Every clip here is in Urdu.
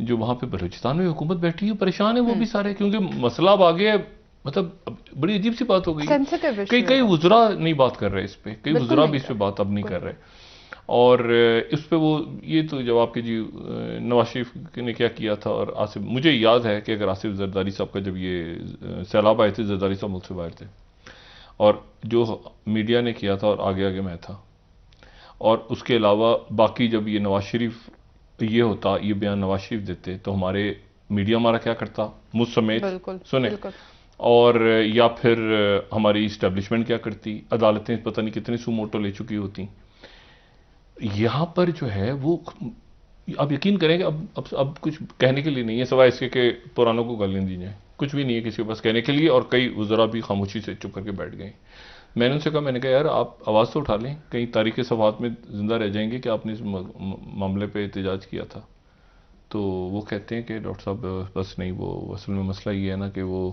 جو وہاں پہ بلوچستان میں حکومت بیٹھی ہے پریشان ہے وہ بھی سارے، کیونکہ مسئلہ اب آگے ہے، مطلب بڑی عجیب سی بات ہو گئی ہے. کئی وزراء نہیں بات کر رہے اس پہ، کئی وزراء بھی اس پہ بات اب نہیں کر رہے. اور اس پہ وہ یہ تو جب آپ کے جی نواز شریف نے کیا تھا، اور آصف، مجھے یاد ہے کہ اگر آصف زرداری صاحب کا جب یہ سیلاب آئے تھے، زرداری صاحب ملک سے باہر تھے، اور جو میڈیا نے کیا تھا اور آگے میں تھا، اور اس کے علاوہ باقی جب یہ نواز شریف یہ ہوتا، یہ بیان نواز شریف دیتے، تو ہمارے میڈیا ہمارا کیا کرتا، مجھ سمیت سنیں، اور یا پھر ہماری اسٹیبلشمنٹ کیا کرتی، عدالتیں پتہ نہیں کتنے سو موٹو لے چکی ہوتی. یہاں پر جو ہے وہ اب یقین کریں کہ اب کچھ کہنے کے لیے نہیں ہے سوائے اس کے کہ پرانوں کو گالیاں دی جائیں، کچھ بھی نہیں ہے کسی کے پاس کہنے کے لیے، اور کئی وزراء بھی خاموشی سے چپ کر کے بیٹھ گئے. میں نے ان سے کہا، میں نے کہا یار آپ آواز تو اٹھا لیں، کئی تاریخی صفحات میں زندہ رہ جائیں گے کہ آپ نے اس معاملے پہ احتجاج کیا تھا. تو وہ کہتے ہیں کہ ڈاکٹر صاحب بس نہیں، وہ اصل میں مسئلہ یہ ہے نا کہ وہ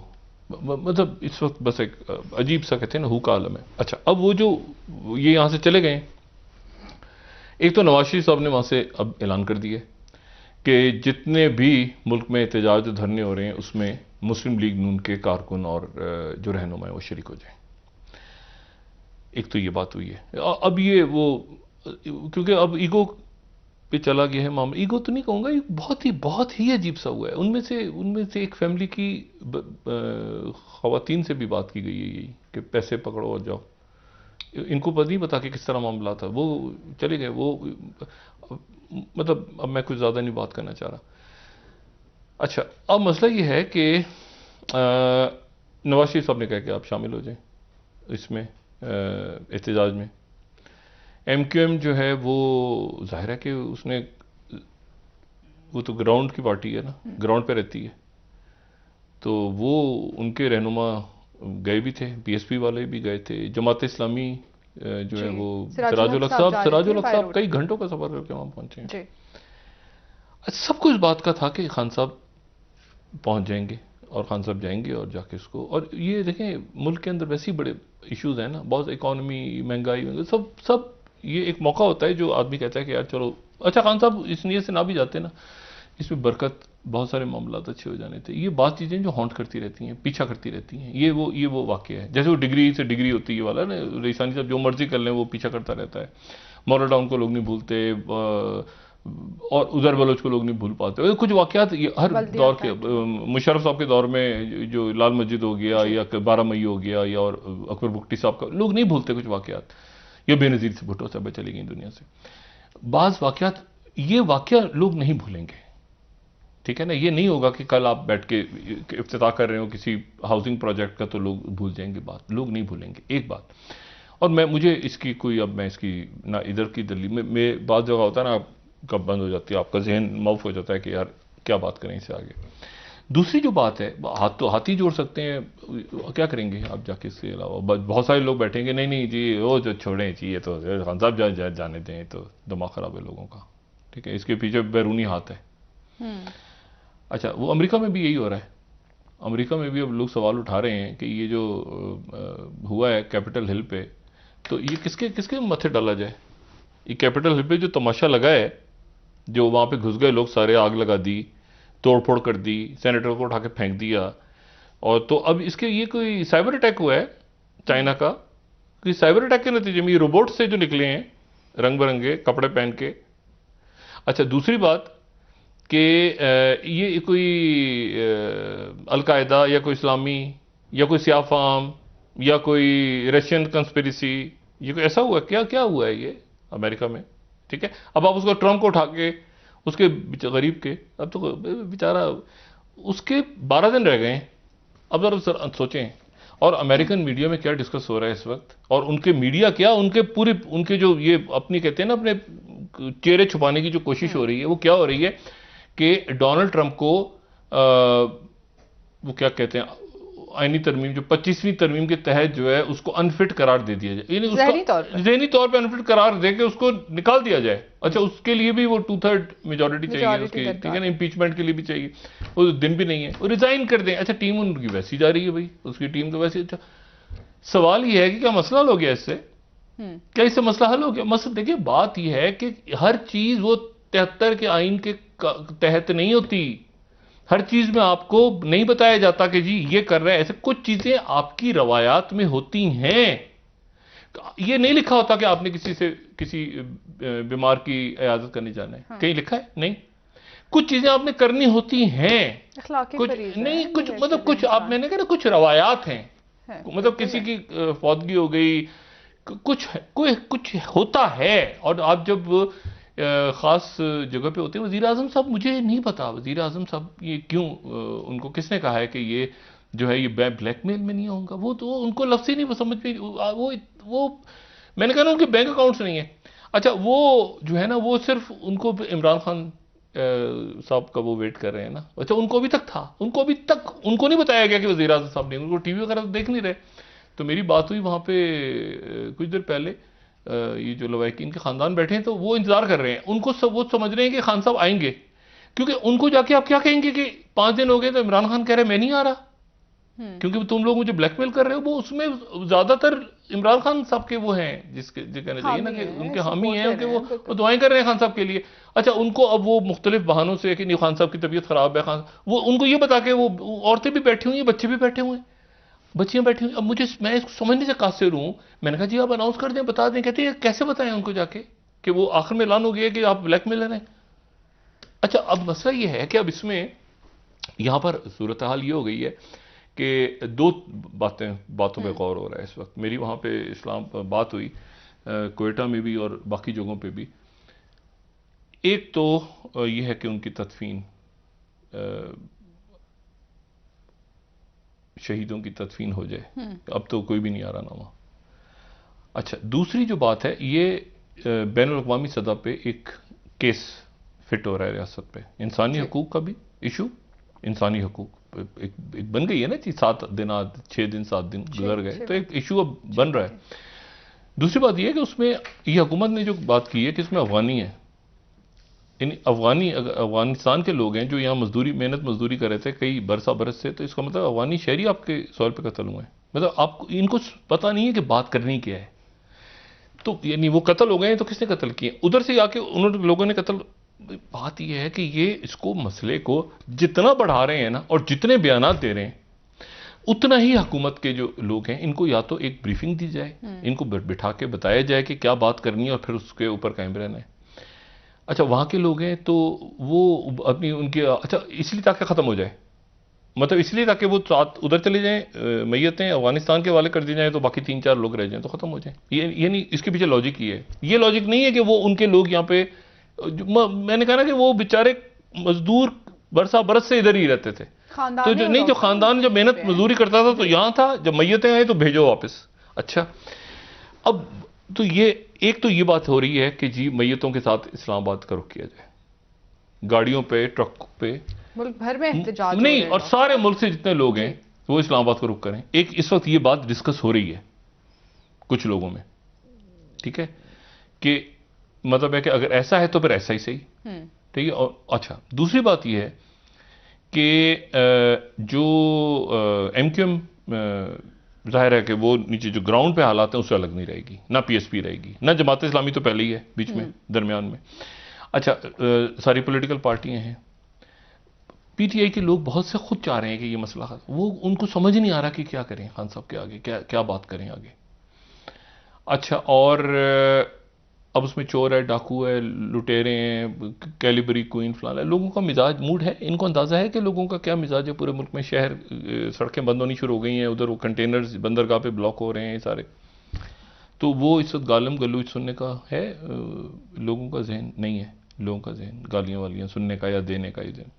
مطلب اس وقت بس ایک عجیب سا کہتے ہیں نا ہو کا عالم ہے. اچھا، اب وہ جو یہ یہاں سے چلے گئے، ایک تو نواز شریف صاحب نے وہاں سے اب اعلان کر دیا کہ جتنے بھی ملک میں احتجاج دھرنے ہو رہے ہیں اس میں مسلم لیگ نون کے کارکن اور جو رہنما ہیں وہ شریک ہو جائیں. ایک تو یہ بات ہوئی ہے. اب یہ وہ کیونکہ اب ایگو پہ چلا گیا ہے معاملہ، ایگو تو نہیں کہوں گا، یہ بہت ہی عجیب سا ہوا ہے. ان میں سے ایک فیملی کی خواتین سے بھی بات کی گئی ہے یہی کہ پیسے پکڑو اور جاؤ. ان کو نہیں پتا کہ کس طرح معاملہ تھا، وہ چلے گئے. وہ مطلب اب میں کچھ زیادہ نہیں بات کرنا چاہ رہا. اچھا، اب مسئلہ یہ ہے کہ نواز شریف صاحب نے کہا کہ آپ شامل ہو جائیں اس میں احتجاج میں. ایم کیو ایم جو ہے وہ ظاہر ہے کہ اس نے، وہ تو گراؤنڈ کی پارٹی ہے نا، گراؤنڈ پہ رہتی ہے، تو وہ ان کے رہنما گئے بھی تھے، پی ایس پی والے بھی گئے تھے، جماعت اسلامی جو ہے وہ سراج الحق صاحب کئی گھنٹوں کا سفر کر کے وہاں پہنچے ہیں. سب کو اس بات کا تھا کہ خان صاحب پہنچ جائیں گے اور خان صاحب جائیں گے اور جا کے اس کو، اور یہ دیکھیں ملک کے اندر ویسے ہی بڑے ایشوز ہیں نا، بہت اکانومی، مہنگائی، سب یہ ایک موقع ہوتا ہے جو آدمی کہتا ہے کہ یار چلو. اچھا، خان صاحب اس نیت سے نہ بھی جاتے نا، اس میں برکت، بہت سارے معاملات اچھے ہو جانے تھے. یہ بات چیزیں جو ہانٹ کرتی رہتی ہیں، پیچھا کرتی رہتی ہیں. یہ وہ واقعہ ہے. جیسے وہ ڈگری سے ڈگری ہوتی ہے والا نا، ریسانی صاحب جو مرضی کر لیں وہ پیچھا کرتا رہتا ہے. مولا ڈاؤن کو لوگ نہیں بھولتے، اور ادھر بلوچ کو لوگ نہیں بھول پاتے. کچھ واقعات ہر دور کے، مشرف صاحب کے دور میں جو لال مسجد ہو گیا، یا 12 مئی ہو گیا، یا اور اکبر بگٹی صاحب کا، لوگ نہیں بھولتے کچھ واقعات. یا بے نظیر سے بھٹو صاحب چلی گئی دنیا سے. بعض واقعات، یہ واقعہ لوگ نہیں بھولیں گے، ٹھیک ہے نا. یہ نہیں ہوگا کہ کل آپ بیٹھ کے افتتاح کر رہے ہو کسی ہاؤسنگ پروجیکٹ کا تو لوگ بھول جائیں گے. بات لوگ نہیں بھولیں گے، ایک بات. اور مجھے اس کی کوئی، اب میں اس کی نہ ادھر کی دلیل میں بعض جگہ ہوتا ہے نا، آپ کب بند ہو جاتی ہے، آپ کا ذہن معاف ہو جاتا ہے کہ یار کیا بات کریں اس سے آگے. دوسری جو بات ہے، ہاتھ ہی جوڑ سکتے ہیں، کیا کریں گے آپ جا کے. اس کے علاوہ بہت سارے لوگ بیٹھیں گے، نہیں جی وہ جو چھوڑیں چاہیے تو خان صاحب جانے دیں، تو دماغ خراب ہے لوگوں کا، ٹھیک ہے. اس کے پیچھے بیرونی ہاتھ ہے. اچھا، وہ امریکہ میں بھی یہی ہو رہا ہے. امریکہ میں بھی اب لوگ سوال اٹھا رہے ہیں کہ یہ جو ہوا ہے کیپٹل ہل پہ، تو یہ کس کے ماتھے ڈالا جائے. یہ کیپٹل ہل پہ جو تماشا لگا ہے، جو وہاں پہ گھس گئے لوگ سارے، آگ لگا دی، توڑ پھوڑ کر دی، سینیٹر کو اٹھا کے پھینک دیا. اور تو اب اس کے یہ کوئی سائبر اٹیک ہوا ہے چائنا کا، کہ سائبر اٹیک کے نتیجے میں یہ روبوٹ سے جو نکلے ہیں رنگ برنگے کپڑے پہن کے. اچھا، دوسری بات کہ یہ کوئی القاعدہ یا کوئی اسلامی یا کوئی سیاہ فام یا کوئی رشین کنسپیریسی، یہ کوئی ایسا ہوا ہے؟ کیا ہوا ہے یہ امریکہ میں، ٹھیک ہے. اب آپ اس کو ٹرمپ کو اٹھا کے، اس کے غریب کے، اب تو بیچارہ اس کے 12 دن رہ گئے ہیں. اب ذرا سوچیں. اور امریکن میڈیا میں کیا ڈسکس ہو رہا ہے اس وقت، اور ان کے میڈیا کیا، ان کے جو یہ اپنی کہتے ہیں نا اپنے چہرے چھپانے کی جو کوشش ہو رہی ہے، وہ کیا ہو رہی ہے کہ ڈونلڈ ٹرمپ کو وہ کیا کہتے ہیں، آئینی ترمیم، جو 25ویں ترمیم کے تحت جو ہے اس کو انفٹ قرار دے دیا جائے، یعنی ذہنی طور پہ انفٹ قرار دے کے اس کو نکال دیا جائے. اچھا، اس کے لیے بھی وہ 2/3 میجورٹی چاہیے اس کی، ٹھیک ہے نا. امپیچمنٹ کے لیے بھی چاہیے، وہ دن بھی نہیں ہے، وہ ریزائن کر دیں. اچھا، ٹیم ان کی ویسی جا رہی ہے بھائی، اس کی ٹیم تو ویسی. اچھا، سوال یہ ہے کہ کیا مسئلہ حل ہو گیا اس سے؟ کیا اس سے مسئلہ حل ہو گیا؟ مسئلہ دیکھیے، بات یہ ہے کہ ہر چیز وہ 73 کے آئین کے تحت نہیں ہوتی. ہر چیز میں آپ کو نہیں بتایا جاتا کہ جی یہ کر رہے ہیں. ایسے کچھ چیزیں آپ کی روایات میں ہوتی ہیں. یہ نہیں لکھا ہوتا کہ آپ نے کسی بیمار کی عیادت کرنے جانا ہے. کہیں لکھا ہے؟ نہیں. کچھ چیزیں آپ نے کرنی ہوتی ہیں. کچھ نہیں، کچھ مطلب کچھ آپ میں نے کہا نا کچھ روایات ہیں. مطلب کسی کی فوتگی ہو گئی، کچھ ہوتا ہے. اور آپ جب خاص جگہ پہ ہوتے ہیں، وزیر اعظم صاحب مجھے نہیں پتا وزیر اعظم صاحب یہ کیوں، ان کو کس نے کہا ہے کہ یہ جو ہے یہ بلیک میل میں نہیں آؤں گا. وہ تو ان کو لفظ ہی نہیں سمجھ پہ. وہ میں نے کہا نا ان کے بینک اکاؤنٹس نہیں ہیں. اچھا وہ جو ہے نا وہ صرف ان کو عمران خان صاحب کا وہ ویٹ کر رہے ہیں نا. اچھا ان کو ابھی تک تھا، ان کو نہیں بتایا گیا کہ وزیر اعظم صاحب نے، ان کو ٹی وی وغیرہ تو دیکھ نہیں رہے. تو میری بات ہوئی وہاں پہ کچھ دیر پہلے، یہ جو لوائقین کے خاندان بیٹھے ہیں تو وہ انتظار کر رہے ہیں. ان کو وہ سمجھ رہے ہیں کہ خان صاحب آئیں گے، کیونکہ ان کو جا کے آپ کیا کہیں گے کہ 5 دن ہو گئے تو عمران خان کہہ رہے ہیں میں نہیں آ رہا کیونکہ تم لوگ مجھے بلیک میل کر رہے ہو. وہ اس میں زیادہ تر عمران خان صاحب کے وہ ہیں جس کے کہنا چاہیے نا کہ ان کے حامی ہیں، ان کے وہ دعائیں کر رہے ہیں خان صاحب کے لیے. اچھا ان کو اب وہ مختلف بہانوں سے کہ خان صاحب کی طبیعت خراب ہے، وہ ان کو یہ بتا کے وہ عورتیں بھی بیٹھی ہوئی ہیں، بچے بھی بیٹھے ہوئے ہیں، بچیاں بیٹھی ہوئی. اب میں اس کو سمجھنے سے قاصر ہوں. میں نے کہا جی آپ اناؤنس کر دیں، بتا دیں. کہتے ہیں کیسے بتائیں ان کو جا کے کہ وہ آخر میں اعلان ہو گیا کہ آپ بلیک میلر ہیں. اچھا اب مسئلہ یہ ہے کہ اب اس میں یہاں پر صورتحال یہ ہو گئی ہے کہ 2 باتوں پہ غور ہو رہا ہے اس وقت. میری وہاں پہ اسلام بات ہوئی کوئٹہ میں بھی اور باقی جگہوں پہ بھی. ایک تو یہ ہے کہ ان کی تدفین، شہیدوں کی تدفین ہو جائے. اب تو کوئی بھی نہیں آ رہا نا وہاں. اچھا دوسری جو بات ہے، یہ بین الاقوامی سطح پہ ایک کیس فٹ ہو رہا ہے ریاست پہ. انسانی حقوق کا بھی ایشو، انسانی حقوق ایک بن گئی ہے نا جی. 7 دن 6 دن 7 دن گزر گئے تو ایک ایشو اب بن رہا ہے. دوسری بات یہ ہے کہ اس میں یہ حکومت نے جو بات کی ہے کہ اس میں افغانی ہے، یعنی افغانستان کے لوگ ہیں جو یہاں محنت مزدوری کر رہے تھے کئی برس سے. تو اس کا مطلب افغانی شہری آپ کے سوال پہ قتل ہوئے ہیں. مطلب آپ ان کو پتہ نہیں ہے کہ بات کرنی کیا ہے. تو یعنی وہ قتل ہو گئے ہیں تو کس نے قتل کیے؟ ادھر سے آ کے لوگوں نے قتل. بات یہ ہے کہ یہ اس کو مسئلے کو جتنا بڑھا رہے ہیں نا اور جتنے بیانات دے رہے ہیں اتنا ہی حکومت کے جو لوگ ہیں ان کو یا تو ایک بریفنگ دی جائے، ان کو بٹھا کے بتایا جائے کہ کیا بات کرنی ہے اور پھر اس کے اوپر قائم رہنا ہے. اچھا وہاں کے لوگ ہیں تو وہ اپنی ان کے اچھا اس لیے تاکہ ختم ہو جائے، مطلب اس لیے تاکہ وہ ادھر چلے جائیں، میتیں افغانستان کے حوالے کر دی جائیں تو باقی 3-4 لوگ رہ جائیں تو ختم ہو جائیں. یہ نہیں، اس کے پیچھے لاجک یہ ہے. یہ لاجک نہیں ہے کہ وہ ان کے لوگ یہاں پہ، میں نے کہا نا کہ وہ بیچارے مزدور برس سے ادھر ہی رہتے تھے. تو جو خاندان جب محنت مزدوری کرتا تھا تو یہاں تھا، جب میتیں آئیں تو بھیجو واپس. اچھا اب تو ایک تو یہ بات ہو رہی ہے کہ جی میتوں کے ساتھ اسلام آباد کا رخ کیا جائے، گاڑیوں پہ، ٹرک پہ، ملک بھر میں احتجاج نہیں، اور سارے ملک سے جتنے لوگ ہیں وہ اسلام آباد کا رخ کریں. ایک اس وقت یہ بات ڈسکس ہو رہی ہے کچھ لوگوں میں، ٹھیک ہے، کہ مطلب ہے کہ اگر ایسا ہے تو پھر ایسا ہی صحیح، ٹھیک ہے. اور اچھا دوسری بات یہ ہے کہ جو ایم کیو ایم ظاہر ہے کہ وہ نیچے جو گراؤنڈ پہ حالات ہیں اس سے الگ نہیں رہے گی، نہ پی ایس پی رہے گی، نہ جماعت اسلامی تو پہلے ہی ہے بیچ میں درمیان میں. اچھا ساری پولیٹیکل پارٹیاں ہیں. پی ٹی آئی کے لوگ بہت سے خود چاہ رہے ہیں کہ یہ مسئلہ وہ ان کو سمجھ نہیں آ رہا کہ کیا کریں خان صاحب کے آگے، کیا بات کریں آگے. اچھا اور اب اس میں چور ہے، ڈاکو ہے، لٹیرے ہیں، کیلیبری کوئن فلانا ہے. لوگوں کا مزاج موڈ ہے، ان کو اندازہ ہے کہ لوگوں کا کیا مزاج ہے. پورے ملک میں شہر سڑکیں بند ہونی شروع ہو گئی ہیں، ادھر وہ کنٹینرز بندرگاہ پہ بلاک ہو رہے ہیں سارے. تو وہ اس وقت گالم گلوچ سننے کا ہے، لوگوں کا ذہن نہیں ہے، لوگوں کا ذہن گالیاں والیاں سننے کا یا دینے کا ہی ذہن.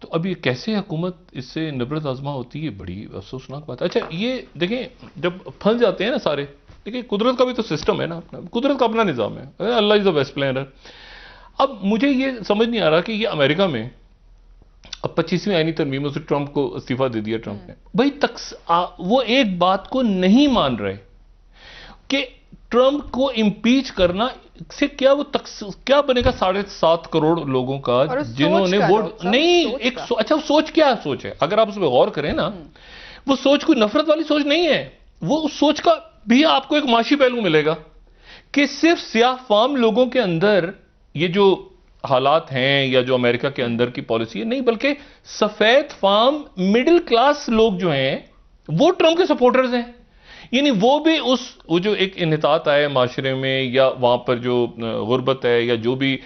تو اب یہ کیسے حکومت اس سے نبرت آزما ہوتی ہے، بڑی افسوسناک بات ہے. اچھا یہ دیکھیں جب پھنس جاتے ہیں نا سارے، دیکھیں قدرت کا بھی تو سسٹم ہے نا، قدرت کا اپنا نظام ہے، اللہ از دا بیسٹ پلانر. اب مجھے یہ سمجھ نہیں آ رہا کہ یہ امریکہ میں اب 25ویں آئینی ترمیموں سے ٹرمپ کو استعفیٰ دے دیا ٹرمپ نے. بھائی وہ ایک بات کو نہیں مان رہے کہ ٹرمپ کو امپیچ کرنا سے کیا وہ کیا بنے گا 7.5 کروڑ لوگوں کا جنہوں نے ووٹ نہیں. ایک اچھا سوچ کیا سوچ ہے، اگر آپ اس پہ غور کریں نا، وہ سوچ کوئی نفرت والی سوچ نہیں ہے. وہ اس سوچ کا بھی آپ کو ایک معاشی پہلو ملے گا کہ صرف سیاہ فام لوگوں کے اندر یہ جو حالات ہیں یا جو امریکہ کے اندر کی پالیسی ہے، نہیں، بلکہ سفید فام مڈل کلاس لوگ جو ہیں وہ ٹرمپ کے سپورٹرز ہیں. یعنی وہ بھی وہ جو ایک انحطاط آئے معاشرے میں یا وہاں پر جو غربت ہے یا جو بھی،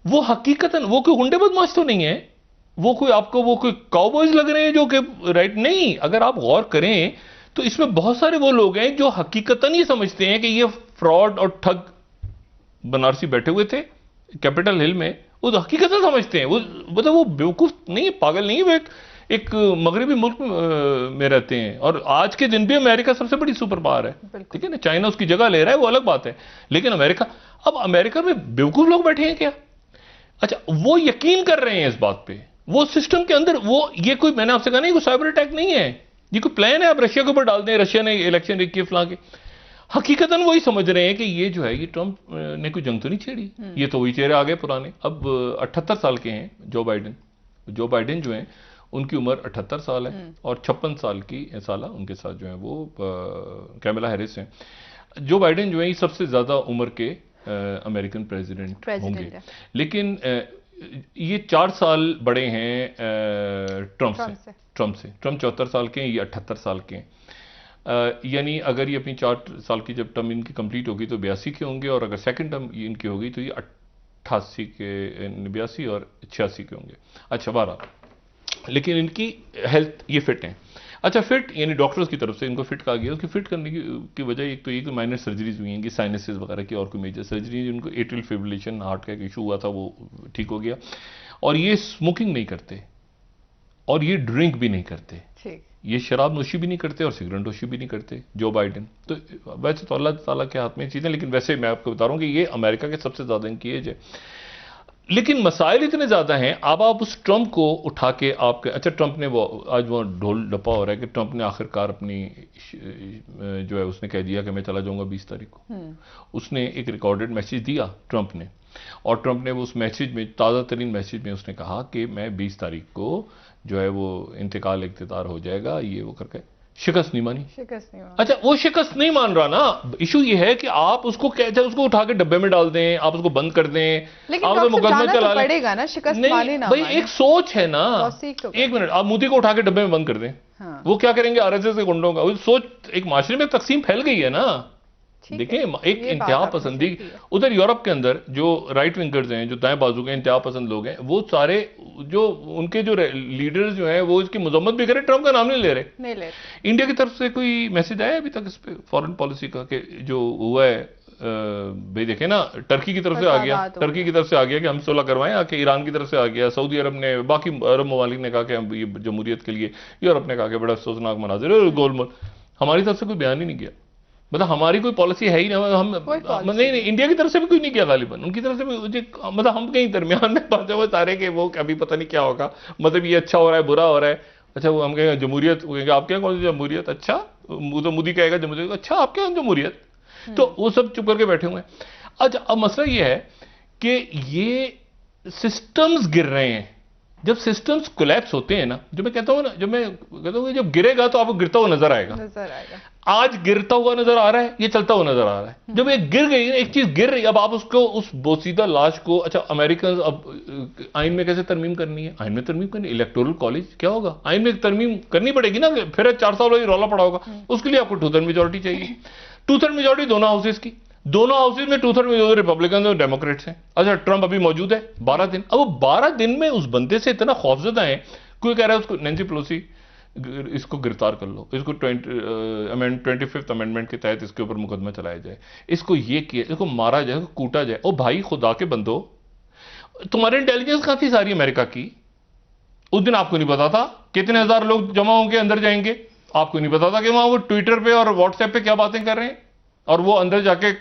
وہ حقیقتاً وہ کوئی گنڈے بدماش تو نہیں ہے، وہ کوئی آپ کو وہ کوئی کاؤبوائز لگ رہے ہیں جو کہ رائٹ نہیں. اگر آپ غور کریں تو اس میں بہت سارے وہ لوگ ہیں جو حقیقتاً یہ سمجھتے ہیں کہ یہ فراڈ اور ٹھگ بنارسی بیٹھے ہوئے تھے کیپٹل ہل میں، وہ حقیقتاً سمجھتے ہیں. وہ مطلب وہ بیوقوف نہیں ہے، پاگل نہیں ہے، وہ ایک مغربی ملک میں رہتے ہیں. اور آج کے دن بھی امریکہ سب سے بڑی سپر پاور ہے، ٹھیک ہے نا، چائنا اس کی جگہ لے رہا ہے وہ الگ بات ہے، لیکن اب امریکہ میں بیوقوف لوگ بیٹھے ہیں کیا؟ اچھا، وہ یقین کر رہے ہیں اس بات پہ، وہ سسٹم کے اندر یہ کوئی، میں نے آپ سے کہا نہیں، کوئی سائبر اٹیک نہیں ہے، یہ کوئی پلان ہے آپ رشیا کے اوپر ڈال دیں، رشیا نے الیکشن ریگ کیے فلاں کے. حقیقتاً وہی سمجھ رہے ہیں کہ یہ جو ہے یہ ٹرمپ نے کوئی جنگ تو نہیں چھیڑی، یہ تو وہی چہرے آگے پرانے. اب 78 سال کے ہیں جو بائیڈن جو ہیں ان کی عمر 78 سال ہے، اور 56 سال کی سالہ ان کے ساتھ جو ہیں وہ کیملا ہیرس ہیں. جو بائیڈن جو ہیں یہ سب سے زیادہ عمر کے امریکن پریزیڈنٹ ہوں گے، لیکن یہ 4 سال بڑے ہیں ٹرمپ سے. ٹرمپ 74 سال کے ہیں، یہ 78 سال کے ہیں. یعنی اگر یہ اپنی 4 سال کی جب ٹرم ان کی کمپلیٹ ہوگی تو 82 کے ہوں گے، اور اگر سیکنڈ ٹرم ان کی ہوگی تو یہ 88 کے 82 اور 86 کے ہوں گے. اچھا، 12. لیکن ان کی ہیلتھ یہ فٹ ہیں. اچھا، فٹ یعنی ڈاکٹرز کی طرف سے ان کو فٹ کہا گیا. اس کی فٹ کرنے کی وجہ ایک تو یہ کہ مائنر سرجریز ہوئی ہیں کہ سائنسز وغیرہ کی، اور کوئی میجر سرجری ان کو ایٹریل فیبریلیشن ہارٹ کا ایک ایشو ہوا تھا وہ ٹھیک ہو گیا. اور یہ اسموکنگ نہیں کرتے، اور یہ ڈرنک بھی نہیں کرتے، یہ شراب نوشی بھی نہیں کرتے اور سگریٹ نوشی بھی نہیں کرتے جو بائیڈن. تو ویسے تو اللہ تعالیٰ کے ہاتھ میں چیزیں، لیکن ویسے میں آپ کو بتا رہا ہوں کہ یہ امریکہ کے سب سے زیادہ ان کی ایج ہے. لیکن مسائل اتنے زیادہ ہیں. اب آپ اس ٹرمپ کو اٹھا کے اچھا، ٹرمپ نے آج وہ ڈھول ڈپا ہو رہا ہے کہ ٹرمپ نے آخر کار اپنی جو ہے اس نے کہہ دیا کہ میں چلا جاؤں گا 20 تاریخ کو. اس نے ایک ریکارڈڈ میسیج دیا ٹرمپ نے، اور ٹرمپ نے اس میسیج میں، تازہ ترین میسیج میں اس نے کہا کہ میں 20 تاریخ کو جو ہے وہ انتقال اقتدار ہو جائے گا، یہ وہ کر کے شکست نہیں مانی. اچھا، وہ شکست نہیں مان رہا نا. ایشو یہ ہے کہ آپ اس کو اٹھا کے ڈبے میں ڈال دیں، آپ اس کو بند کر دیں، آپ مقدمہ چلا لیں. نہیں بھائی، ایک سوچ ہے نا. ایک منٹ، آپ مودی کو اٹھا کے ڈبے میں بند کر دیں، وہ کیا کریں گے؟ آر ایس ایس کے گنڈوں کا. وہ سوچ ایک معاشرے میں تقسیم پھیل گئی ہے نا. دیکھیں، ایک انتہا پسندی ادھر یورپ کے اندر جو رائٹ ونگرز ہیں، جو دائیں بازو کے انتہا پسند لوگ ہیں، وہ سارے جو ان کے جو لیڈرز جو ہیں وہ اس کی مذمت بھی کریں، ٹرمپ کا نام نہیں لے رہے. انڈیا کی طرف سے کوئی میسج آیا ابھی تک اس پہ فارن پالیسی کا کہ جو ہوا ہے؟ بھئی دیکھیں نا، ٹرکی کی طرف سے آ گیا کہ ہم صلح کروائیں، کہ ایران کی طرف سے آ گیا، سعودی عرب نے، باقی عرب ممالک نے کہا کہ ہم یہ جمہوریت کے لیے، یورپ نے کہا کہ بڑا افسوسناک مناظر ہے، گول مول. ہماری طرف سے کوئی بیان ہی نہیں کیا. مطلب ہماری کوئی پالیسی ہے ہی نہیں. نہیں، انڈیا کی طرف سے بھی کوئی نہیں کیا غالباً. ان کی طرف سے بھی مطلب ہم کہیں درمیان میں پہنچے ہوئے سارے کہ وہ ابھی پتہ نہیں کیا ہوگا، مطلب یہ اچھا ہو رہا ہے برا ہو رہا ہے. اچھا، وہ ہم کہیں گے جمہوریت، وہ کہیں گے آپ کیا کون سی جمہوریت؟ اچھا، مودی کہے گا جمہوریت، اچھا آپ کیا جمہوریت؟ تو وہ سب چپ کر کے بیٹھے ہوئے ہیں. اچھا، اب مسئلہ یہ ہے کہ یہ سسٹمز گر رہے ہیں. جب سسٹمز کولیپس ہوتے ہیں نا، جو میں کہتا ہوں جب گرے گا تو آپ کو گرتا ہوا نظر آئے گا. آج گرتا ہوا نظر آ رہا ہے، یہ چلتا ہوا نظر آ رہا ہے. جب ایک گر گئی، ایک چیز گر رہی، اب آپ اس کو، اس بوسیدہ لاش کو، اچھا امریکن اب آئین میں کیسے ترمیم کرنی ہے؟ آئین میں ترمیم کرنی، الیکٹورل کالج کیا ہوگا؟ آئین میں ترمیم کرنی پڑے گی نا. پھر 4 سال والی رولا پڑا ہوگا. اس کے لیے آپ کو 2/3 میجورٹی چاہیے. 2/3 میجورٹی دونوں ہاؤسز کی، دونوں ہاؤسز میں 2/3 میجورٹی ریپبلکن اور ڈیموکریٹس ہیں. اچھا، ٹرمپ ابھی موجود ہے 12 دن. اب وہ 12 دن میں اس بندے سے اتنا خوفزدہ ہیں. کوئی کہہ رہا ہے اس کو نینسی پیلوسی اس کو گرفتار کر لو، اس کو 25th امینڈمنٹ کے تحت اس کے اوپر مقدمہ چلایا جائے، اس کو یہ کیا، اس کو مارا جائے، اس کو کوٹا جائے. او بھائی خدا کے بندو، تمہارے انٹیلیجنس کہاں تھی ساری امریکہ کی؟ اس دن آپ کو نہیں پتا تھا کتنے ہزار لوگ جمع ہوں کے اندر جائیں گے؟ آپ کو نہیں پتا تھا کہ وہاں وہ ٹویٹر پہ اور واٹس ایپ پہ کیا باتیں کر رہے ہیں؟ اور وہ اندر جا کے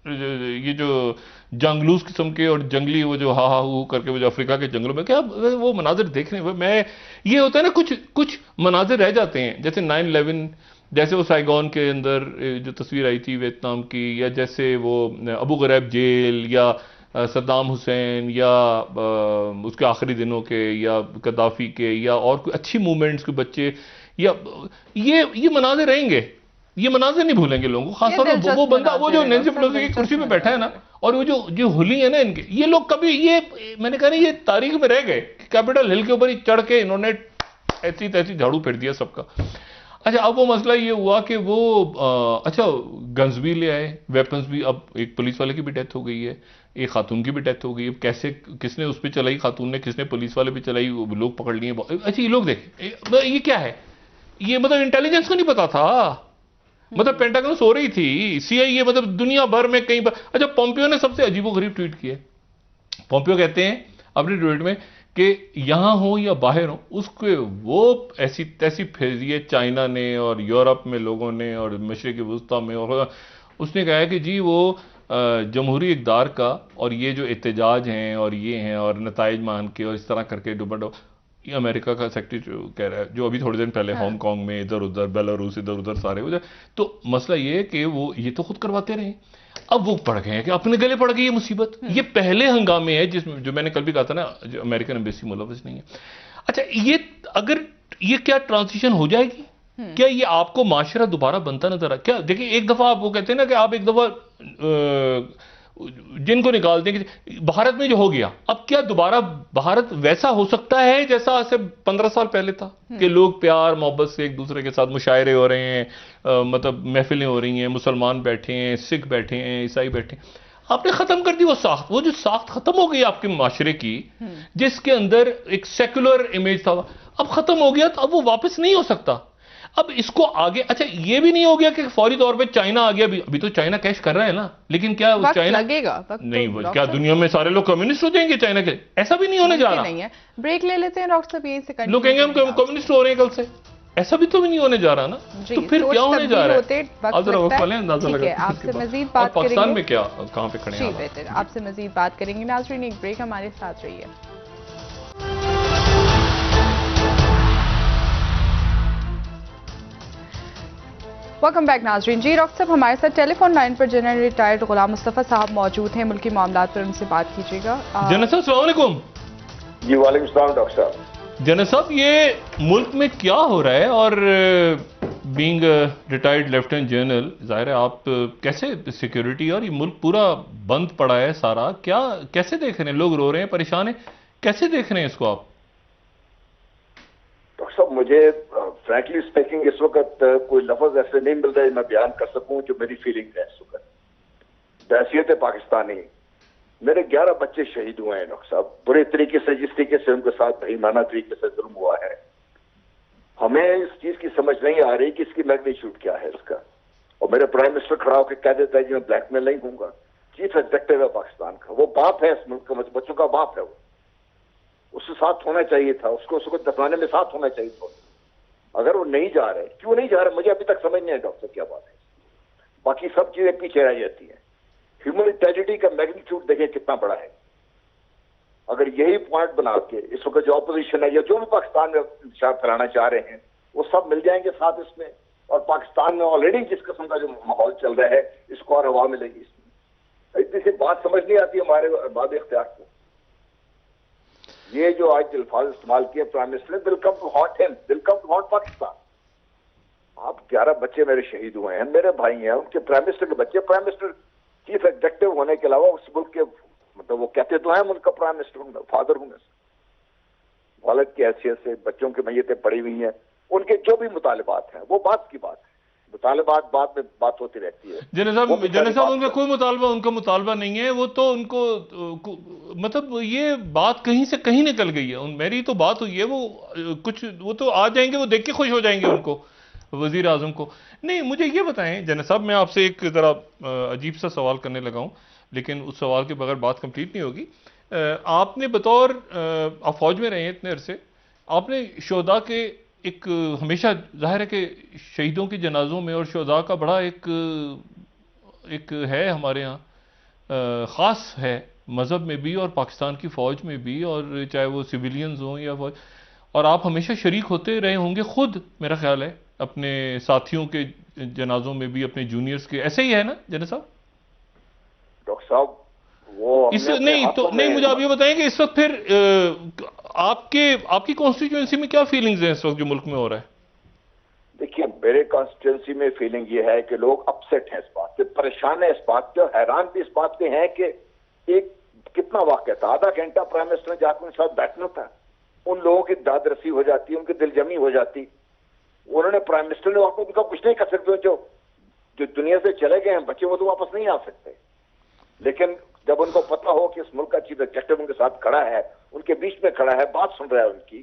یہ جو جنگلوس قسم کے اور جنگلی وہ جو ہا ہو کر کے وہ جو افریقہ کے جنگلوں میں کیا وہ مناظر دیکھنے میں یہ ہوتا ہے نا، کچھ مناظر رہ جاتے ہیں. جیسے 9/11، جیسے وہ سائیگون کے اندر جو تصویر آئی تھی ویتنام کی، یا جیسے وہ ابو غریب جیل، یا صدام حسین، یا اس کے آخری دنوں کے، یا قذافی کے، یا اور کوئی اچھی موومنٹس کے بچے، یا یہ مناظر رہیں گے. یہ مناظر نہیں بھولیں گے لوگوں کو، خاص طور پر وہ بندہ، وہ جو نینسی پیلوسی کی کرسی پہ بیٹھا ہے نا، اور وہ جو ہولی ہے نا ان کے، یہ لوگ کبھی، یہ میں نے کہا نا یہ تاریخ میں رہ گئے، کیپٹل ہل کے اوپر ہی چڑھ کے انہوں نے ایسی تیسی جھاڑو پھیر دیا سب کا. اچھا اب وہ مسئلہ یہ ہوا کہ وہ اچھا گنز بھی لے آئے، ویپنز بھی. اب ایک پولیس والے کی بھی ڈیتھ ہو گئی ہے، ایک خاتون کی بھی ڈیتھ ہو گئی. اب کیسے، کس نے اس پہ چلائی خاتون نے، کس نے پولیس والے پہ چلائی، وہ لوگ پکڑ لیے. اچھا یہ لوگ دیکھیں یہ کیا ہے، یہ مطلب انٹیلیجنس کو نہیں پتا تھا، مطلب پینٹاگن سو رہی تھی، سی آئی اے مطلب دنیا بھر میں کہیں پر. اچھا پومپیو نے سب سے عجیب و غریب ٹویٹ کیا. پومپیو کہتے ہیں اپنے ٹویٹ میں کہ یہاں ہوں یا باہر ہوں، اس کو وہ ایسی تیسی پھیری ہے چائنا نے اور یورپ میں لوگوں نے اور مشرق وسطیٰ میں، اور اس نے کہا ہے کہ جی وہ جمہوری اقدار کا اور یہ جو احتجاج ہیں اور یہ ہیں اور نتائج مان کے اور اس طرح کر کے ڈوبڈو، یہ امریکہ کا سیکرٹری کہہ رہا ہے، جو ابھی تھوڑے دن پہلے ہانگ کانگ میں ادھر ادھر بیلاروس ادھر ادھر سارے ادھر. تو مسئلہ یہ ہے کہ وہ یہ تو خود کرواتے رہے، اب وہ پڑ گئے ہیں کہ اپنے گلے پڑ گئی یہ مصیبت. یہ پہلے ہنگامے ہے جس میں، جو میں نے کل بھی کہا تھا نا، جو امریکن ایمبیسی ملوث نہیں ہے. اچھا یہ اگر یہ کیا ٹرانزیشن ہو جائے گی، کیا یہ آپ کو معاشرہ دوبارہ بنتا نظر آئے؟ کیا دیکھیں ایک دفعہ آپ وہ کہتے ہیں نا کہ آپ ایک دفعہ جن کو نکال دیں کہ بھارت میں جو ہو گیا، اب کیا دوبارہ بھارت ویسا ہو سکتا ہے جیسا سے 15 سال پہلے تھا، کہ لوگ پیار محبت سے ایک دوسرے کے ساتھ مشاعرے ہو رہے ہیں، مطلب محفلیں ہو رہی ہیں، مسلمان بیٹھے ہیں، سکھ بیٹھے ہیں، عیسائی بیٹھے ہیں. آپ نے ختم کر دی وہ ساخت، وہ جو ساخت ختم ہو گئی آپ کے معاشرے کی، جس کے اندر ایک سیکولر امیج تھا، اب ختم ہو گیا. تو اب وہ واپس نہیں ہو سکتا. اب اس کو آگے، اچھا یہ بھی نہیں ہو گیا کہ فوری طور پہ چائنا آ گیا، ابھی تو چائنا کیش کر رہا ہے نا، لیکن کیا چائنا لگے گا نہیں، کیا دنیا میں سارے لوگ کمیونسٹ ہو جائیں گے چائنا کے؟ ایسا بھی نہیں ہونے جا رہا. نہیں ہے. بریک لے لیتے ہیں ڈاکٹر صاحب، یہیں سے لوگ کہیں گے ہم کمیونسٹ ہو رہے ہیں کل سے، ایسا بھی تو نہیں ہونے جا رہا نا. تو پھر کیا ہونے جا رہا ہے؟ آپ ذرا وقت والے اندازہ لگا. آپ سے مزید بات کریں گے پاکستان میں کیا، کہاں پہ کھڑے ہیں بہتر، آپ سے مزید بات کریں گے. ناظرین ایک بریک، ہمارے ساتھ رہیے. ویلکم بیک ناظرین. جی ڈاکٹر صاحب ہمارے ساتھ ٹیلی فون لائن پر جنرل ریٹائرڈ غلام مصطفیٰ صاحب موجود ہیں، ملکی معاملات پر ان سے بات کیجیے گا. جنرل صاحب السلام علیکم. جی وعلیکم السلام ڈاکٹر صاحب. جنرل صاحب یہ ملک میں کیا ہو رہا ہے، اور بینگ ریٹائرڈ لیفٹیننٹ جنرل، ظاہر ہے آپ کیسے سیکیورٹی، اور یہ ملک پورا بند پڑا ہے سارا، کیا کیسے دیکھ رہے ہیں؟ لوگ رو رہے ہیں، پریشان ہیں، کیسے دیکھ رہے ہیں اس کو آپ؟ ڈاکٹر صاحب مجھے فرینکلی اسپیکنگ اس وقت کوئی لفظ ایسے نہیں مل رہے میں بیان کر سکوں جو میری فیلنگ ہے اس وقت. بحیثیت پاکستانی میرے 11 بچے شہید ہوئے ہیں ڈاکٹر صاحب، برے طریقے سے، جس طریقے سے ان کے ساتھ بہیمانہ طریقے سے ظلم ہوا ہے. ہمیں اس چیز کی سمجھ نہیں آ رہی کہ اس کی میگنیچیوڈ کیا ہے اس کا. اور میرے پرائم منسٹر کھڑا ہو کے کہہ دیتا ہے کہ میں بلیک میل نہیں ہوں گا. چیف ایگزیکٹو ہے پاکستان کا، وہ باپ ہے اس ملک کا، بچوں کا باپ ہے. وہ اس سے ساتھ ہونا چاہیے تھا، اس کو دفنانے میں ساتھ ہونا چاہیے تھا. اگر وہ نہیں جا رہے، کیوں نہیں جا رہے مجھے ابھی تک سمجھ نہیں آیا ڈاکٹر کیا بات ہے. باقی سب چیزیں پیچھے رہ جاتی ہیں. ہیومن ٹریجڈی کا میگنیچیوڈ دیکھیں کتنا بڑا ہے. اگر یہی پوائنٹ بنا کے اس وقت جو اپوزیشن ہے یا جو بھی پاکستان میں انتشار پھیلانا چاہ رہے ہیں وہ سب مل جائیں گے ساتھ اس میں، اور پاکستان میں آلریڈی جس قسم کا جو ماحول چل رہا ہے اس کو اور ہوا ملے گی. اس میں اتنی سی بات سمجھ نہیں آتی ہمارے باب اختیار کو. یہ جو آج الفاظ استعمال کیے پرائم منسٹر نے، ول کم ٹو ہانٹ ہم، ول کم ٹو ہانٹ پاکستان. آپ 11 بچے میرے شہید ہوئے ہیں، میرے بھائی ہیں، ان کے پرائم منسٹر کے بچے. پرائم منسٹر چیف ایگزیکٹو ہونے کے علاوہ اس ملک کے، مطلب وہ کہتے تو ہیں ملک کا پرائم منسٹر ہوں، فادر ہوں. والد کی حیثیت سے بچوں کی میتیں پڑی ہوئی ہیں، ان کے جو بھی مطالبات ہیں وہ بات کی بات ہے. مطالبات بعد میں بات ہوتی رہتی ہے. جنرل صاحب ان کا کوئی مطالبہ، ان کا مطالبہ نہیں ہے، وہ تو ان کو مطلب یہ بات کہیں سے کہیں نکل گئی ہے. میری تو بات ہوئی ہے، وہ کچھ وہ تو آ جائیں گے، وہ دیکھ کے خوش ہو جائیں گے ان کو، وزیر اعظم کو. نہیں مجھے یہ بتائیں جنرل صاحب، میں آپ سے ایک ذرا عجیب سا سوال کرنے لگا ہوں، لیکن اس سوال کے بغیر بات کمپلیٹ نہیں ہوگی. آپ نے بطور آپ فوج میں رہے ہیں اتنے عرصے، آپ نے شہداء کے ایک ہمیشہ ظاہر ہے کہ شہیدوں کے جنازوں میں اور شہداء کا بڑا ایک ہے ہمارے ہاں، خاص ہے مذہب میں بھی اور پاکستان کی فوج میں بھی، اور چاہے وہ سویلینز ہوں یا فوج، اور آپ ہمیشہ شریک ہوتے رہے ہوں گے خود، میرا خیال ہے اپنے ساتھیوں کے جنازوں میں بھی، اپنے جونیئرز کے. ایسے ہی ہے نا جنرل صاحب؟ ڈاکٹر صاحب وہ نہیں مجھے آپ یہ بتائیں کہ اس وقت پھر آپ کی کانسٹیٹیوئنسی میں کیا فیلنگز ہیں اس وقت جو ملک میں ہو رہا ہے؟ دیکھیے میرے کانسٹیٹوئنسی میں فیلنگ یہ ہے کہ لوگ اپسیٹ ہیں اس بات سے, پریشان ہیں اس بات سے, اور حیران بھی اس بات پہ ہیں کہ ایک کتنا واقعہ تھا, آدھا گھنٹہ پرائم منسٹر نے جا کے ان کے ساتھ بیٹھنا تھا, ان لوگوں کی داد رسی ہو جاتی, ان کی دل جمی ہو جاتی. انہوں نے پرائم منسٹر نے واپس ان کا کچھ نہیں کر سکتے, جو دنیا سے چلے گئے ہیں بچے وہ تو واپس نہیں آ سکتے. لیکن جب ان کو پتا ہو کہ اس ملک کا چیف ایگزیکٹو ان کے ساتھ کھڑا ہے, ان کے بیچ میں کھڑا ہے, بات سن رہا ہے, ان کی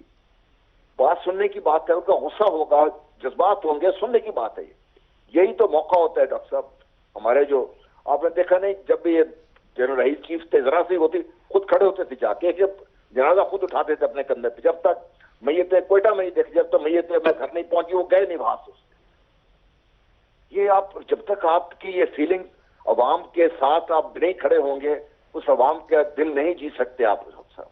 بات سننے کی بات ہے, ان کا غصہ ہوگا, جذبات ہوں گے, سننے کی بات ہے. یہی تو موقع ہوتا ہے ڈاکٹر صاحب ہمارے, جو آپ نے دیکھا نہیں جب بھی یہ جنرل رئیس چیف تھے ذرا سی ہوتی خود کھڑے ہوتے تھے جا کے, جب جنازہ خود اٹھاتے تھے اپنے کندھے پہ, جب تک میتیں کوئٹہ میں نہیں دیکھی, جب تک میتیں میں گھر نہیں پہنچی وہ گئے نہیں وہاں سے. یہ آپ جب تک آپ کی یہ فیلنگ عوام کے ساتھ آپ نہیں کھڑے ہوں گے, اس عوام کا دل نہیں جی سکتے آپ ڈاکٹر صاحب.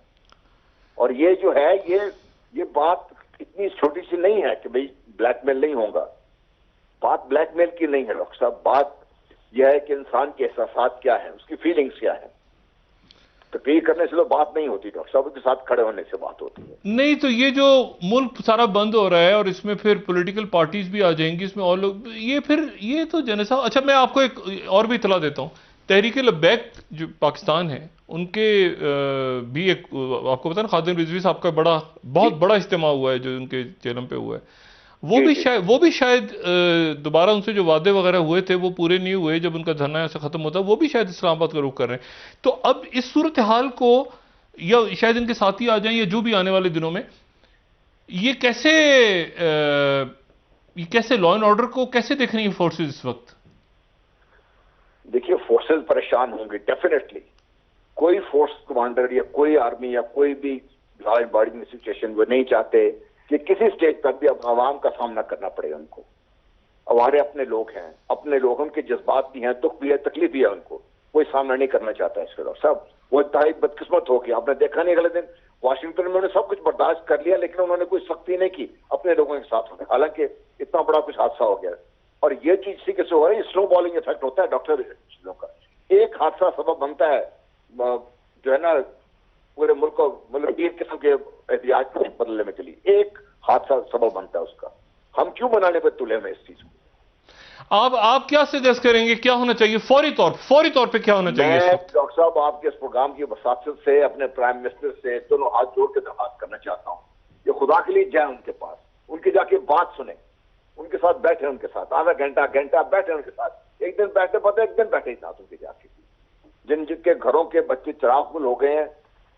اور یہ جو ہے یہ بات اتنی چھوٹی سی نہیں ہے کہ بھئی بلیک میل نہیں ہوگا. بات بلیک میل کی نہیں ہے ڈاکٹر صاحب, بات یہ ہے کہ انسان کے احساسات کیا ہیں, اس کی فیلنگز کیا ہیں. تقریر کرنے سے تو بات نہیں ہوتی ڈاکٹر صاحب, کے ساتھ کھڑے ہونے سے بات ہوتی ہے. نہیں تو یہ جو ملک سارا بند ہو رہا ہے اور اس میں پھر پولیٹیکل پارٹیز بھی آ جائیں گی, اس میں اور لوگ, یہ تو جنرل صاحب. اچھا میں آپ کو ایک اور بھی اطلاع دیتا ہوں, تحریک لبیک جو پاکستان ہے ان کے بھی ایک, آپ کو پتا نا خادم رضوی صاحب کا بہت بڑا اجتماع ہوا ہے جو ان کے چیلم پہ ہوا ہے, وہ بھی شاید دوبارہ ان سے جو وعدے وغیرہ ہوئے تھے وہ پورے نہیں ہوئے جب ان کا دھرنا ایسا ختم ہوتا, وہ بھی شاید اسلام آباد کا رخ کر رہے ہیں. تو اب اس صورتحال کو, یا شاید ان کے ساتھی آ جائیں یا جو بھی آنے والے دنوں میں, یہ کیسے لا اینڈ آرڈر کو کیسے دیکھ رہی ہیں فورسز اس وقت؟ دیکھیے فورسز پریشان ہوں گے ڈیفینیٹلی. کوئی فورس کمانڈر یا کوئی آرمی یا کوئی بھی لا اینڈ آرڈر سچویشن وہ نہیں چاہتے کہ کسی سٹیج پر بھی اب عوام کا سامنا کرنا پڑے ان کو. ہمارے اپنے لوگ ہیں, اپنے لوگ, ان کے جذبات بھی ہیں, دکھ بھی ہے, تکلیف بھی ہے, ان کو کوئی سامنا نہیں کرنا چاہتا اس کے. سب وہ انتہائی بدقسمت ہو گیا. آپ نے دیکھا نہیں اگلے دن واشنگٹن میں انہوں نے سب کچھ برداشت کر لیا, لیکن انہوں نے کوئی سختی نہیں کی اپنے لوگوں کے ساتھ, حالانکہ اتنا بڑا کچھ حادثہ ہو گیا. اور یہ چیز اسی کے سے ہو رہی ہے, سلو بالنگ افیکٹ ہوتا ہے ڈاکٹر چیزوں کا. ایک حادثہ سبب بنتا ہے جو ہے نا پورے ملک کو مطلب 3 قسم کے احتجاج کو بدلنے میں چلی. ایک حادثہ سبب بنتا ہے اس کا. ہم کیوں بنانے پہ تلے میں اس چیز کو؟ آپ کیا سجیسٹ کریں گے کیا ہونا چاہیے فوری طور پہ کیا ہونا چاہیے؟ میں ڈاکٹر صاحب آپ کے اس پروگرام کی وساطت سے اپنے پرائم منسٹر سے دونوں ہاتھ جوڑ کے درخواست کرنا چاہتا ہوں, یہ خدا کے لیے جائیں ان کے پاس, ان کی جا کے بات سنیں, ان کے ساتھ بیٹھے, ان کے ساتھ آدھا گھنٹہ بیٹھے, ان کے ساتھ ایک دن بیٹھے پتہ ایک دن بیٹھے ہی ساتھ ان کے جا کے. جن کے گھروں کے بچے چراغ گل ہو گئے ہیں,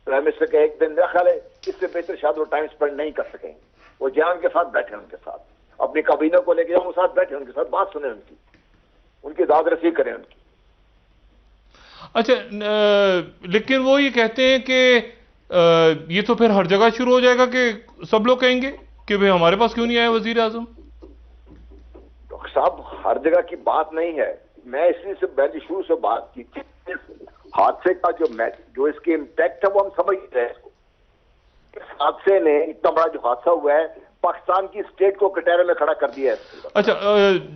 پرائم منسٹر کا ایک دن میرا خیال ہے اس سے بہتر شاید وہ ٹائم اسپینڈ نہیں کر سکیں. وہ جہاں ان کے ساتھ بیٹھے, ان کے ساتھ اپنی کابینہ کو لے کے جاؤں, ساتھ بیٹھے, ان کے ساتھ بات سنیں, ان کی داد رسی کریں ان کی. اچھا لیکن وہ یہ کہتے ہیں کہ یہ تو پھر ہر جگہ شروع ہو جائے گا کہ سب لوگ کہیں گے کہ بھئی ہمارے پاس کیوں نہیں آیا وزیر اعظم؟ ڈاکٹر صاحب ہر جگہ کی بات نہیں ہے. میں اس لیے سے پہلے شروع سے بات کی تھی, حادثے کا جو اس کے امپیکٹ ہے وہ ہم سمجھ رہے ہیں. اس حادثے نے اتنا بڑا جو حادثہ ہوا ہے پاکستان کی اسٹیٹ کو کٹہرے میں کھڑا کر دیا ہے. اچھا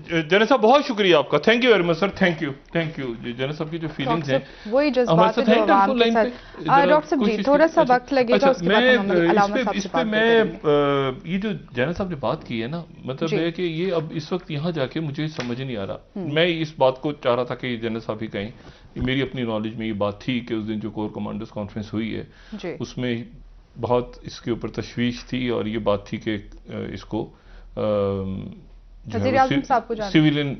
جنرل صاحب بہت شکریہ آپ کا, thank you very much sir, thank you. General صاحب کی جو فیلنگز ہیں وہی جذبات ہیں جو عوام کے ساتھ. ڈاکٹر صاحب جی تھوڑا سا وقت لگے گا, اس کے بعد ہم علامہ صاحب سے بات کریں گے. یہ جو جنرل صاحب نے بات کی ہے نا, مطلب ہے کہ یہ اب اس وقت یہاں جا کے مجھے سمجھ نہیں آ رہا. میں اس بات کو چاہ رہا تھا کہ جنرل صاحب ہی کہیں, میری اپنی نالج میں یہ بات تھی کہ اس دن جو کور کمانڈرز کانفرنس ہوئی ہے اس میں بہت اس کے اوپر تشویش تھی, اور یہ بات تھی کہ اس کو سویلین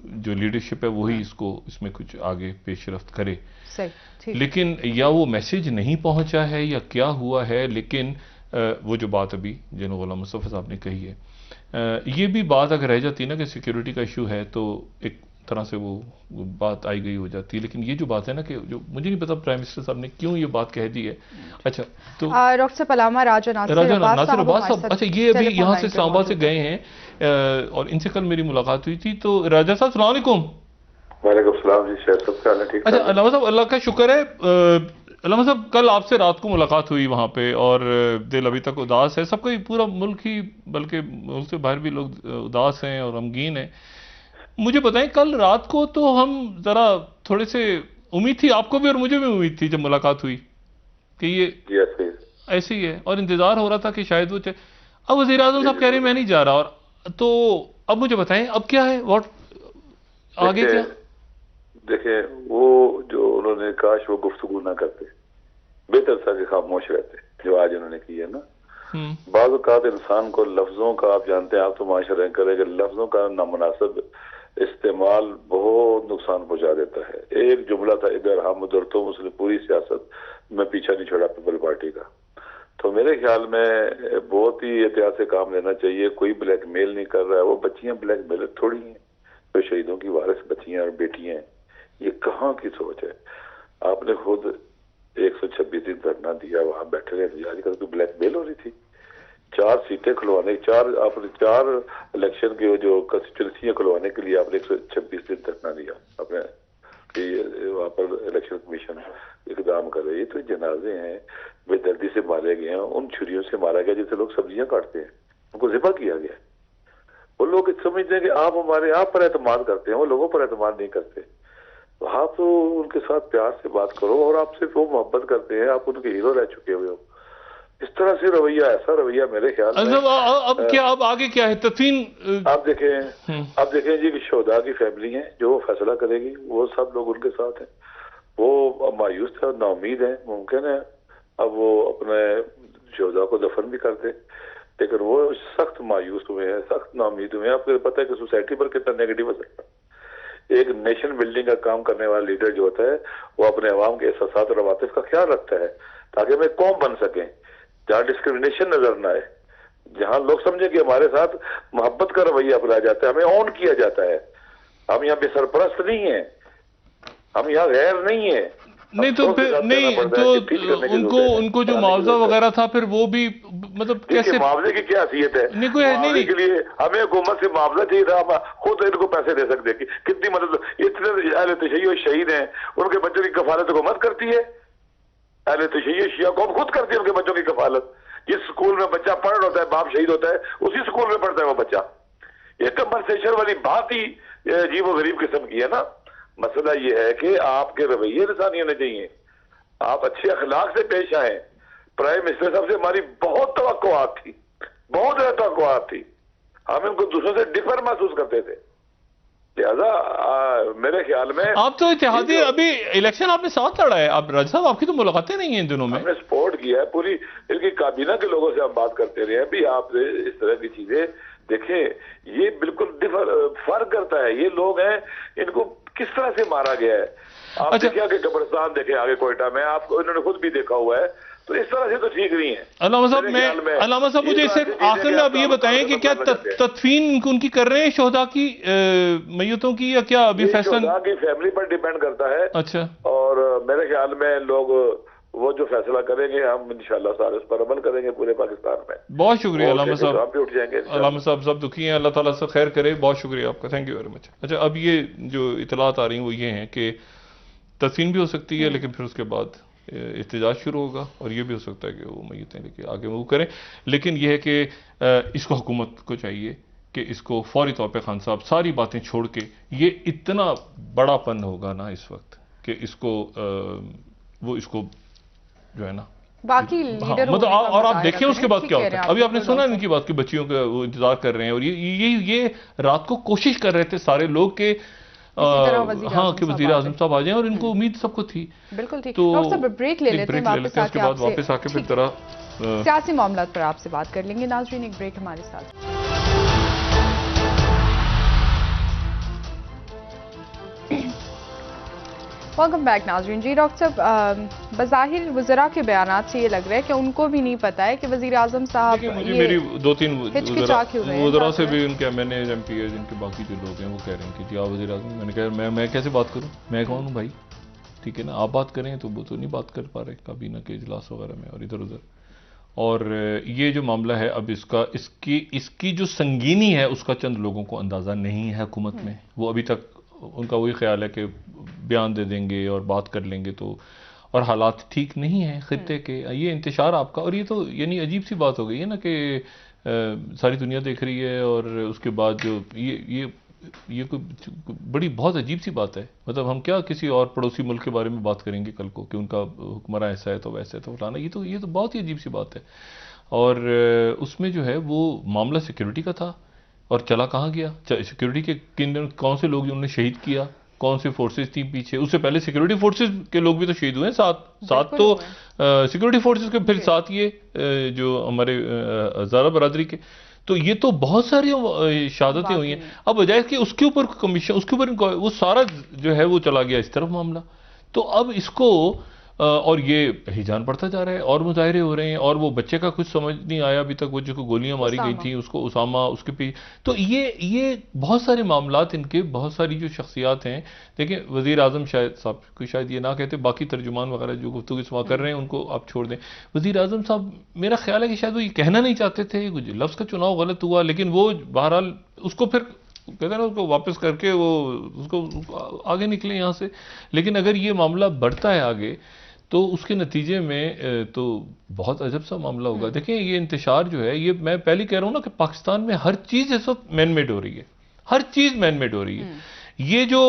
جو لیڈرشپ ہے وہی اس کو اس میں کچھ آگے پیش رفت کرے. لیکن یا وہ میسج نہیں پہنچا ہے یا کیا ہوا ہے, لیکن وہ جو بات ابھی جنرل غلام مصطفیٰ صاحب نے کہی ہے, یہ بھی بات اگر رہ جاتی نا کہ سیکیورٹی کا ایشو ہے تو ایک طرح سے وہ بات آئی گئی ہو جاتی. لیکن یہ جو بات ہے نا کہ جو مجھے نہیں پتا پرائم منسٹر صاحب نے کیوں یہ بات کہہ دی ہے. اچھا تو ڈاکٹر صاحب علامہ راجہ ناصر عباس صاحب, اچھا یہ ابھی یہاں سے اسلام آباد سے گئے ہیں اور ان سے کل میری ملاقات ہوئی تھی. تو راجہ صاحب السلام علیکم. وعلیکم السلام جی, شاید سب کا ٹھیک. اچھا علامہ صاحب اللہ کا شکر ہے. علامہ صاحب کل آپ سے رات کو ملاقات ہوئی وہاں پہ, اور دل ابھی تک اداس ہے, سب کا پورا ملک ہی بلکہ ملک سے باہر بھی لوگ اداس ہیں اور غمگین ہیں. مجھے بتائیں کل رات کو تو ہم ذرا تھوڑے سے امید تھی, آپ کو بھی اور مجھے بھی امید تھی جب ملاقات ہوئی کہ یہ ایسے ہی ہے, اور انتظار ہو رہا تھا کہ شاید وہ اب وزیر اعظم صاحب کہہ رہے ہیں میں نہیں جا رہا, اور تو اب مجھے بتائیں اب کیا ہے واٹ آگے کیا؟ دیکھیں وہ جو انہوں نے کاش وہ گفتگو نہ کرتے، بہتر تھا کہ خاموش رہتے جو آج انہوں نے کی ہے نا. بعض اوقات انسان کو لفظوں کا، آپ جانتے ہیں، آپ تو معاشرے کرے کہ لفظوں کا نامناسب استعمال بہت نقصان پہنچا دیتا ہے. ایک جملہ تھا ادھر ہم ادھر تو اس نے پوری سیاست میں پیچھا نہیں چھوڑا پیپل پارٹی کا. تو میرے خیال میں بہت ہی احتیاط سے کام لینا چاہیے. کوئی بلیک میل نہیں کر رہا ہے، وہ بچیاں بلیک میل تھوڑی ہیں، تو شہیدوں کی وارث بچیاں اور بیٹیاں ہیں. یہ کہاں کی سوچ ہے؟ آپ نے خود 126 دن دھرنا دیا، وہاں بیٹھے رہے، آج کل تو بلیک میل ہو رہی تھی. 4 سیٹیں کھلوانے، آپ نے 4 الیکشن کے جو کنسٹیچوئنسیاں کھلوانے کے لیے آپ نے 126 دن دھرنا دیا. آپ نے کہ وہاں پر الیکشن کمیشن اقدام کر رہی ہے. تو جنازے ہیں، بے دردی سے مارے گئے ہیں، ان چھریوں سے مارا گیا جیسے لوگ سبزیاں کاٹتے ہیں، ان کو ذبح کیا گیا. وہ لوگ سمجھتے ہیں کہ آپ پر اعتماد کرتے ہیں، وہ لوگوں پر اعتماد نہیں کرتے. آپ تو ان کے ساتھ پیار سے بات کرو، اور آپ سے وہ محبت کرتے ہیں، آپ ان کے ہیرو رہ چکے ہوئے ہو. اس طرح سے رویہ، ایسا رویہ میرے خیال میں اب کیا، اب آگے کیا ہے تدفین؟ آپ دیکھیں جی کہ شہداء کی فیملی ہیں جو فیصلہ کرے گی، وہ سب لوگ ان کے ساتھ ہیں. وہ مایوس تھے اور نا امید ہیں. ممکن ہے اب وہ اپنے شہداء کو دفن بھی کرتے، لیکن وہ سخت مایوس ہوئے ہیں، سخت نا امید ہوئے ہیں. آپ کو پتہ ہے کہ سوسائٹی پر کتنا نیگیٹو اثر ہے. ایک نیشن بلڈنگ کا کام کرنے والا لیڈر جو ہوتا ہے وہ اپنے عوام کے احساسات اور عواطف کا خیال رکھتا ہے تاکہ ہم ایک قوم بن سکیں جہاں ڈسکرمنیشن نظر نہ آئے، جہاں لوگ سمجھیں کہ ہمارے ساتھ محبت کا رویہ اپنایا جاتا ہے، ہمیں اون کیا جاتا ہے. ہم یہاں بے سرپرست نہیں ہیں، ہم یہاں غیر نہیں ہیں. نہیں تو پھر نہیں تو ان کو جو معاوضہ وغیرہ تھا پھر وہ بھی مطلب کیسے؟ معاوضے کی کیا حیثیت ہے؟ معاوضے کے لیے ہمیں حکومت سے معاوضہ چاہیے تھا، ہم خود ان کو پیسے دے سکتے. کتنی مدد، اتنے اہل تشیع شہید ہیں، ان کے بچوں کی کفالت حکومت کرتی ہے. اہل تشیع شیعہ قوم خود کرتی ہے ان کے بچوں کی کفالت. جس سکول میں بچہ پڑھ رہا ہوتا ہے، باپ شہید ہوتا ہے، اسی سکول میں پڑھتا ہے وہ بچہ. یہ کمپنسیشن والی بات ہی عجیب و غریب قسم کی ہے نا. مسئلہ یہ ہے کہ آپ کے رویے انسانی ہونے چاہیے، آپ اچھے اخلاق سے پیش آئیں. پرائم منسٹر صاحب سے ہماری بہت توقعات تھی، بہت زیادہ توقعات تھی. ہم ان کو دوسروں سے ڈفر محسوس کرتے تھے. لہذا میرے خیال میں آپ تو اتحادی، ابھی الیکشن آپ نے ساتھ لڑا ہے. آپ راجہ صاحب، آپ کی تو ملاقاتیں نہیں ہیں ان دنوں میں. ہم نے سپورٹ کیا ہے، پوری ان کی کابینہ کے لوگوں سے ہم بات کرتے رہے ہیں. بھی آپ اس طرح کی چیزیں دیکھیں، یہ بالکل فرق کرتا ہے. یہ لوگ ہیں، ان کو کس طرح سے مارا گیا ہے. آپ دیکھیں کہ قبرستان دیکھیں آگے کوئٹہ میں، آپ کو انہوں نے خود بھی دیکھا ہوا ہے. تو اس طرح سے تو ٹھیک نہیں ہے. علامہ صاحب مجھے صرف آخر میں اب یہ بتائیں کہ کیا تدفین ان کی کر رہے ہیں شہداء کی میتوں کی، یا کیا ابھی فیصلہ؟ شہداء کی فیملی پر ڈیپینڈ کرتا ہے. اچھا. اور میرے خیال میں لوگ وہ جو فیصلہ کریں گے، ہم انشاءاللہ سارے اس پر عمل کریں گے پورے پاکستان میں. بہت شکریہ علامہ صاحب. ہم بھی اٹھ جائیں گے. علامہ صاحب سب دکھی ہیں، اللہ تعالیٰ سے خیر کرے. بہت شکریہ آپ کا، تھینک یو ویری مچ. اچھا، اب یہ جو اطلاعات آ رہی ہیں وہ یہ ہیں کہ تدفین بھی ہو سکتی ہے، لیکن پھر اس کے بعد احتجاج شروع ہوگا، اور یہ بھی ہو سکتا ہے کہ وہ میتیں لے کے آگے وہ کریں. لیکن یہ ہے کہ اس کو حکومت کو چاہیے کہ اس کو فوری طور پہ خان صاحب ساری باتیں چھوڑ کے، یہ اتنا بڑا پن ہوگا نا اس وقت کہ اس کو وہ اس کو جو ہے نا باقی لیڈر مطلب، اور آپ دیکھیں اس کے بعد کیا ہوتا ہے. ابھی آپ نے سنا ان کی بات کہ بچیوں کا وہ انتظار کر رہے ہیں، اور یہ رات کو کوشش کر رہے تھے سارے لوگ کہ ہاں کہ وزیر اعظم صاحب آ جائیں، اور ان کو امید سب کو تھی. بالکل ٹھیک. ڈاکٹر صاحب بریک لے لیتے ہیں، اس کے بعد واپس آ کے پھر طرح سیاسی معاملات پر آپ سے بات کر لیں گے. ناظرین، ایک بریک ہمارے ساتھ. ویلکم بیک ناظرین. جی ڈاکٹر صاحب، بظاہر وزراء کے بیانات سے یہ لگ رہا ہے کہ ان کو بھی نہیں پتا ہے کہ وزیر اعظم صاحب، مجھے میری 2-3 وزراء سے بھی، ان کے M N A M P جن کے باقی جو لوگ ہیں وہ کہہ رہے ہیں کہ جی آپ وزیر اعظم. میں نے کہا میں کیسے بات کروں، میں کون ہوں بھائی؟ ٹھیک ہے نا، آپ بات کریں تو وہ تو نہیں بات کر پا رہے کابینہ کے اجلاس وغیرہ میں اور ادھر ادھر. اور یہ جو معاملہ ہے اب اس کی جو سنگینی ہے اس کا چند لوگوں کو اندازہ نہیں ہے حکومت میں. وہ ابھی تک ان کا وہی خیال ہے کہ بیان دے دیں گے اور بات کر لیں گے تو، اور حالات ٹھیک نہیں ہیں خطے کے. یہ انتشار آپ کا، اور یہ تو یعنی عجیب سی بات ہو گئی ہے نا کہ ساری دنیا دیکھ رہی ہے، اور اس کے بعد جو یہ کوئی بڑی بہت عجیب سی بات ہے. مطلب ہم کیا کسی اور پڑوسی ملک کے بارے میں بات کریں گے کل کو کہ ان کا حکمراں ایسا ہے تو ویسا ہے تو فلانا. یہ تو بہت ہی عجیب سی بات ہے. اور اس میں جو ہے وہ معاملہ سیکیورٹی کا تھا اور چلا کہاں گیا؟ سیکیورٹی کے کون سے لوگ انہوں نے شہید کیا، کون سے فورسز تھی پیچھے؟ اس سے پہلے سیکیورٹی فورسز کے لوگ بھی تو شہید ہوئے ہیں، ساتھ تو سیکیورٹی فورسز کے، پھر ساتھ یہ جو ہمارے ہزارہ برادری کے، تو یہ تو بہت ساری شہادتیں ہوئی ہیں. اب بجائے کہ اس کے اوپر کمیشن، اس کے اوپر وہ سارا جو ہے وہ چلا گیا اس طرف معاملہ. تو اب اس کو اور یہ ہیجان پڑتا جا رہا ہے، اور مظاہرے ہو رہے ہیں، اور وہ بچے کا کچھ سمجھ نہیں آیا ابھی تک، وہ جو گولیاں ماری گئی تھیں اس کو، اسامہ، اس کے پیچھے. تو یہ بہت سارے معاملات ان کے، بہت ساری جو شخصیات ہیں. دیکھیں وزیر اعظم صاحب کو شاید یہ نہ کہتے، باقی ترجمان وغیرہ جو گفتگو سما کر رہے ہیں ان کو آپ چھوڑ دیں. وزیر اعظم صاحب میرا خیال ہے کہ شاید وہ یہ کہنا نہیں چاہتے تھے، لفظ کا چناؤ غلط ہوا، لیکن وہ بہرحال اس کو پھر کہتے ہیں نا، اس کو واپس کر کے وہ اس کو آگے نکلے یہاں سے. لیکن اگر یہ معاملہ بڑھتا ہے آگے تو اس کے نتیجے میں تو بہت عجب سا معاملہ ہوگا. دیکھیں یہ انتشار جو ہے، یہ میں پہلے کہہ رہا ہوں نا کہ پاکستان میں ہر چیز اس وقت مین میڈ ہو رہی ہے، ہر چیز مین میڈ ہو رہی ہے. یہ جو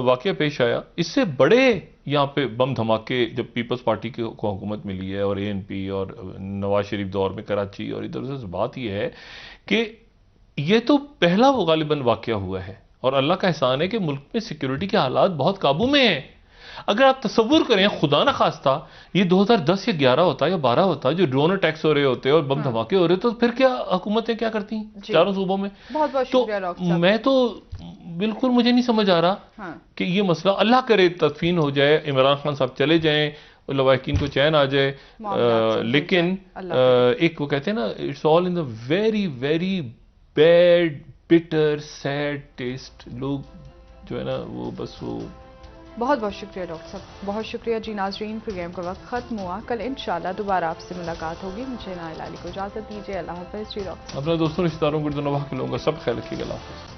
واقعہ پیش آیا، اس سے بڑے یہاں پہ بم دھماکے جب پیپلز پارٹی کو حکومت ملی ہے، اور ANP اور نواز شریف دور میں کراچی اور ادھر ادھر، بات یہ ہے کہ یہ تو پہلا وہ غالباً واقعہ ہوا ہے، اور اللہ کا احسان ہے کہ ملک میں سیکیورٹی کے حالات بہت قابو میں ہیں. اگر آپ تصور کریں خدا نہ خواستہ یہ 2010 یا 11 ہوتا یا 12 ہوتا، جو ڈرون اٹیکس ہو رہے ہوتے اور بم دھماکے ہو رہے، تو پھر کیا حکومتیں کیا کرتی ہیں چاروں صوبوں میں؟ بہت بہت تو شکریہ ڈاکٹر صاحب. میں تو بالکل مجھے نہیں سمجھ آ رہا کہ یہ مسئلہ، اللہ کرے تدفین ہو جائے، عمران خان صاحب چلے جائیں، لواحقین کو چین آ جائے، لیکن ایک وہ کہتے ہیں نا، it's all in the very very bad butter sad taste. لوگ جو ہے نا وہ بس وہ. بہت بہت شکریہ ڈاکٹر صاحب، بہت شکریہ. جی ناظرین، پروگرام کا وقت ختم ہوا. کل انشاءاللہ دوبارہ آپ سے ملاقات ہوگی. مجھے نائلہ علی کو اجازت دیجیے. اللہ حافظ. جی ڈاکٹر صاحب، اپنے دوستوں رشتہ داروں کو کے لوگوں کا سب خیال رکھیے گا. اللہ حافظ.